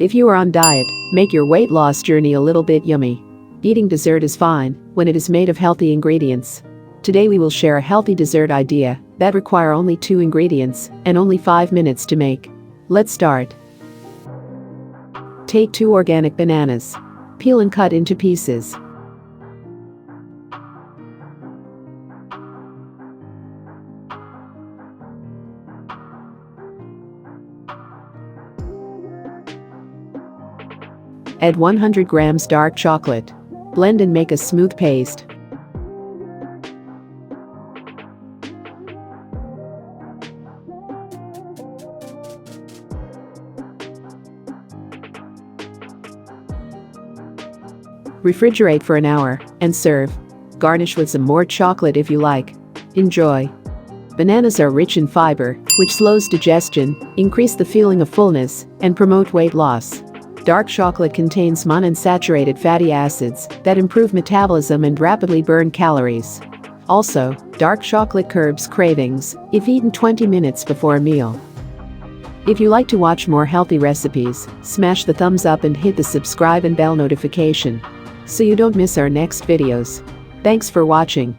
If you are on diet, make your weight loss journey a little bit yummy. Eating dessert is fine when it is made of healthy ingredients. Today we will share a healthy dessert idea that require only 2 ingredients and only 5 minutes to make. Let's start. Take 2 organic bananas. Peel and cut into pieces. Add 100 grams dark chocolate. Blend and make a smooth paste. Refrigerate for an hour and serve. Garnish with some more chocolate if you like. Enjoy. Bananas are rich in fiber, which slows digestion, increase the feeling of fullness, and promote weight loss. Dark chocolate contains monounsaturated fatty acids that improve metabolism and rapidly burn calories. Also, dark chocolate curbs cravings if eaten 20 minutes before a meal. If you like to watch more healthy recipes, smash the thumbs up and hit the subscribe and bell notification so you don't miss our next videos. Thanks for watching.